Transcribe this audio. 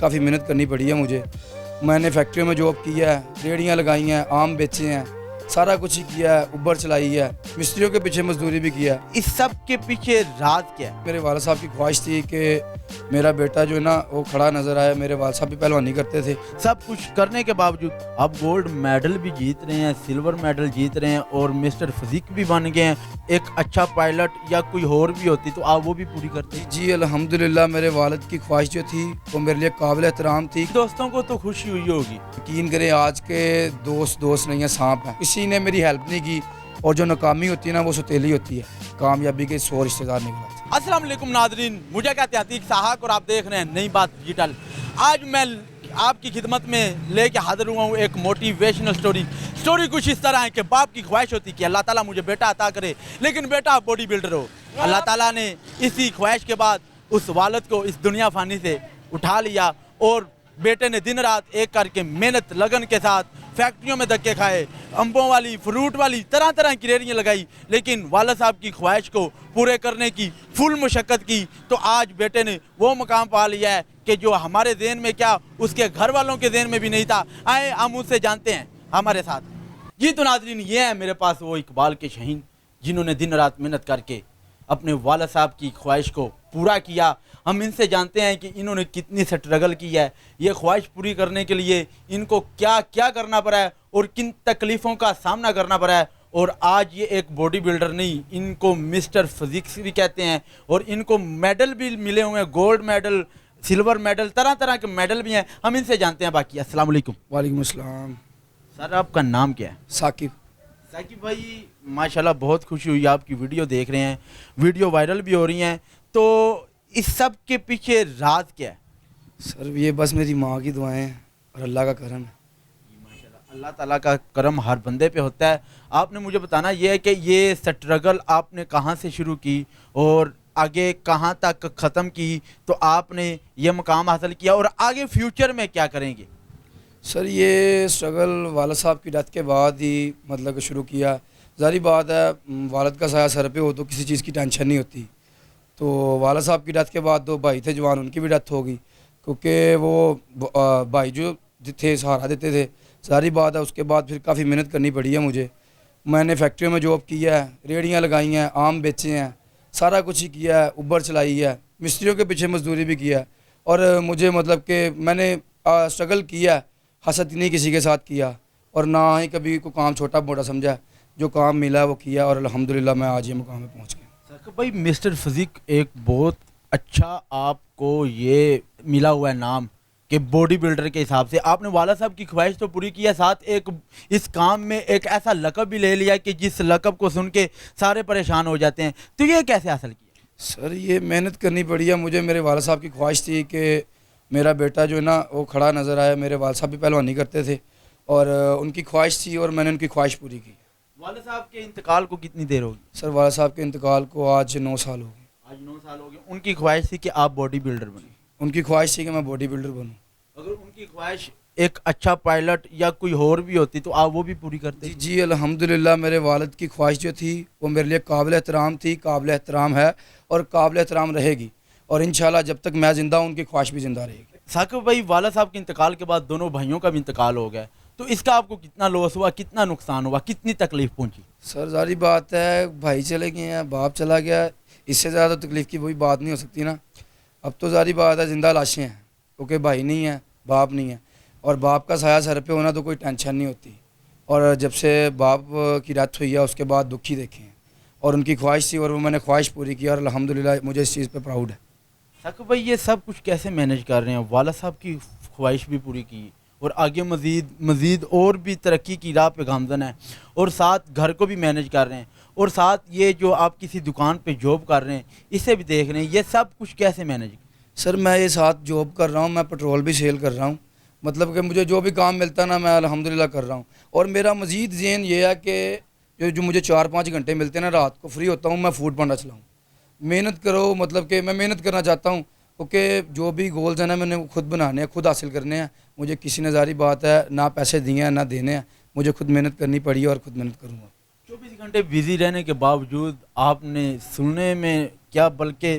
کافی محنت کرنی پڑی ہے مجھے. میں نے فیکٹریوں میں جاب کی ہے, ریڑیاں لگائی ہیں, آم بیچے ہیں, سارا کچھ ہی کیا ہے, اوبر چلائی ہے, مستریوں کے پیچھے مزدوری بھی کیا ہے. اس سب کے پیچھے راز کیا ہے؟ میرے والد صاحب کی خواہش تھی کہ میرا بیٹا جو ہے نا وہ کھڑا نظر آئے. میرے والد صاحب بھی پہلوانی کرتے تھے. سب کچھ کرنے کے باوجود اب گولڈ میڈل بھی جیت رہے ہیں, سلور میڈل جیت رہے ہیں اور مسٹر فزیک بھی بن گئے ہیں. ایک اچھا پائلٹ یا کوئی اور بھی ہوتی تو آپ وہ بھی پوری کرتے. جی الحمدللہ میرے والد کی خواہش جو تھی وہ میرے لیے قابل احترام تھی. دوستوں کو تو خوشی ہوئی ہوگی. یقین کریں آج کے دوست نہیں ہیں, سانپ ہیں. کسی نے میری ہیلپ نہیں کی اور جو ناکامی ہوتی ہے نا وہ ستیلی ہوتی ہے. کامیابی کے 100 رشتہ دار نکلا. السلام علیکم ناظرین, مجھے کہتے ہیں عتیق ساحق اور آپ دیکھ رہے ہیں نئی بات ڈیجیٹل. آج میں آپ کی خدمت میں لے کے حاضر ہوا ہوں ایک موٹیویشنل سٹوری کچھ اس طرح ہے کہ باپ کی خواہش ہوتی کہ اللہ تعالیٰ مجھے بیٹا عطا کرے, لیکن بیٹا باڈی بلڈر ہو. اللہ تعالیٰ نے اسی خواہش کے بعد اس والد کو اس دنیا فانی سے اٹھا لیا اور بیٹے نے دن رات ایک کر کے محنت لگن کے ساتھ فیکٹریوں میں دھکے کھائے, امبوں والی, فروٹ والی, طرح کی ریڑیاں لگائی, لیکن والد صاحب کی خواہش کو پورے کرنے کی فل مشقت کی تو آج بیٹے نے وہ مقام پا لیا ہے کہ جو ہمارے ذہن میں کیا اس کے گھر والوں کے ذہن میں بھی نہیں تھا. آئے ہم اس سے جانتے ہیں ہمارے ساتھ. جی تو ناظرین, یہ ہے میرے پاس وہ اقبال کے شہین جنہوں نے دن رات محنت کر کے اپنے والد صاحب کی خواہش کو پورا کیا. ہم ان سے جانتے ہیں کہ انہوں نے کتنی سٹرگل کی ہے, یہ خواہش پوری کرنے کے لیے ان کو کیا کیا کرنا پڑا ہے اور کن تکلیفوں کا سامنا کرنا پڑا ہے. اور آج یہ ایک باڈی بلڈر نہیں, ان کو مسٹر فزکس بھی کہتے ہیں اور ان کو میڈل بھی ملے ہوئے ہیں, گولڈ میڈل, سلور میڈل, طرح کے میڈل بھی ہیں. ہم ان سے جانتے ہیں باقی. السلام علیکم. وعلیکم السلام. سر آپ کا نام کیا ہے؟ ثاقب. ثاقب بھائی ماشاءاللہ بہت خوشی ہوئی, آپ کی ویڈیو دیکھ رہے ہیں, ویڈیو وائرل بھی ہو رہی ہیں, تو اس سب کے پیچھے راز کیا ہے؟ سر یہ بس میری ماں کی دعائیں اور اللہ کا کرم ہے. اللہ تعالیٰ کا کرم ہر بندے پہ ہوتا ہے. آپ نے مجھے بتانا یہ ہے کہ یہ سٹرگل آپ نے کہاں سے شروع کی اور آگے کہاں تک ختم کی, تو آپ نے یہ مقام حاصل کیا اور آگے فیوچر میں کیا کریں گے؟ سر یہ سٹرگل والد صاحب کی ڈیتھ کے بعد ہی مطلب کہ شروع کیا. ظاہری بات ہے والد کا سایہ سر پہ ہو تو کسی چیز کی ٹینشن نہیں ہوتی. تو والد صاحب کی ڈیتھ کے بعد 2 بھائی تھے جوان, ان کی بھی ڈیتھ ہو گئی کیونکہ وہ بھائی جو تھے سہارا دیتے تھے. ظاہری بات ہے اس کے بعد پھر کافی محنت کرنی پڑی ہے مجھے. میں نے فیکٹریوں میں جاب کی ہے, ریڑیاں لگائی ہیں, آم بیچے ہیں, سارا کچھ ہی کیا ہے, اوبر چلائی ہے, مستریوں کے پیچھے مزدوری بھی کیا ہے. اور مجھے مطلب کہ میں نے سٹرگل کیا ہے, حسد نہیں کسی کے ساتھ کیا اور نہ ہی کبھی کوئی کام چھوٹا موٹا سمجھا. جو کام ملا وہ کیا اور الحمدللہ میں آج یہ مقام میں پہنچ گیا. ثاقب بھائی مسٹر فزیک ایک بہت اچھا آپ کو یہ ملا ہوا ہے نام کہ باڈی بلڈر کے حساب سے آپ نے والد صاحب کی خواہش تو پوری کی ہے, ساتھ ایک اس کام میں ایک ایسا لقب بھی لے لیا کہ جس لقب کو سن کے سارے پریشان ہو جاتے ہیں. تو یہ کیسے حاصل کیا؟ سر یہ محنت کرنی پڑی ہے مجھے. میرے والد صاحب کی خواہش تھی کہ میرا بیٹا جو ہے نا وہ کھڑا نظر آئے. میرے والد صاحب بھی پہلوانی کرتے تھے اور ان کی خواہش تھی اور میں نے ان کی خواہش پوری کی. والد صاحب کے انتقال کو کتنی دیر ہوگی؟ سر والد صاحب کے انتقال کو آج 9 سال ہو گئے. آج 9 سال ہو گئے. ان کی خواہش تھی کہ آپ باڈی بلڈر بنیں. ان کی خواہش تھی کہ میں باڈی بلڈر بنوں. اگر ان کی خواہش ایک اچھا پائلٹ یا کوئی اور بھی ہوتی تو آپ وہ بھی پوری کرتے. جی الحمدللہ میرے والد کی خواہش جو تھی وہ میرے لیے قابل احترام تھی, قابل احترام ہے اور قابل احترام رہے گی. اور انشاءاللہ جب تک میں زندہ ہوں ان کی خواہش بھی زندہ رہے گی. ثاقب بھائی والد صاحب کے انتقال کے بعد دونوں بھائیوں کا بھی انتقال ہو گیا, تو اس کا آپ کو کتنا لاس ہوا, کتنا نقصان ہوا, کتنی تکلیف پہنچی؟ سر ظاہری بات ہے بھائی چلے گئے ہیں, باپ چلا گیا, اس سے زیادہ تکلیف کی وہی بات نہیں ہو سکتی نا. اب تو ظاہری بات ہے زندہ لاشیں ہیں کیونکہ بھائی نہیں ہے, باپ نہیں ہے, اور باپ کا سایہ سر پہ ہونا تو کوئی ٹینشن نہیں ہوتی. اور جب سے باپ کی ڈیتھ ہوئی ہے اس کے بعد دکھ ہی دیکھے ہیں اور ان کی خواہش تھی اور وہ میں نے خواہش پوری کی اور الحمدللہ مجھے اس چیز پہ پراؤڈ ہے. ثاقب بھائی یہ سب کچھ کیسے مینیج کر رہے ہیں؟ والد صاحب کی خواہش بھی پوری کی اور آگے مزید اور بھی ترقی کی راہ پہ گامزن ہے اور ساتھ گھر کو بھی مینیج کر رہے ہیں اور ساتھ یہ جو آپ کسی دکان پہ جاب کر رہے ہیں اسے بھی دیکھ رہے ہیں, یہ سب کچھ کیسے مینیج؟ سر میں یہ ساتھ جاب کر رہا ہوں, میں پٹرول بھی سیل کر رہا ہوں, مطلب کہ مجھے جو بھی کام ملتا ہے نا میں الحمدللہ کر رہا ہوں. اور میرا مزید ذہن یہ ہے کہ جو مجھے 4-5 گھنٹے ملتے ہیں نا رات کو فری ہوتا ہوں میں فوڈ پانڈا چلاؤں. محنت کرو, مطلب کہ میں محنت کرنا چاہتا ہوں کیونکہ جو بھی گولز ہیں نا میں نے خود بنانے ہیں, خود حاصل کرنے ہیں. مجھے کسی نے ظاہری بات ہے نہ پیسے دیے ہیں نہ دینے ہیں, مجھے خود محنت کرنی پڑی ہے اور خود محنت کروں گا. 24 گھنٹے بزی رہنے کے باوجود آپ نے سننے میں کیا بلکہ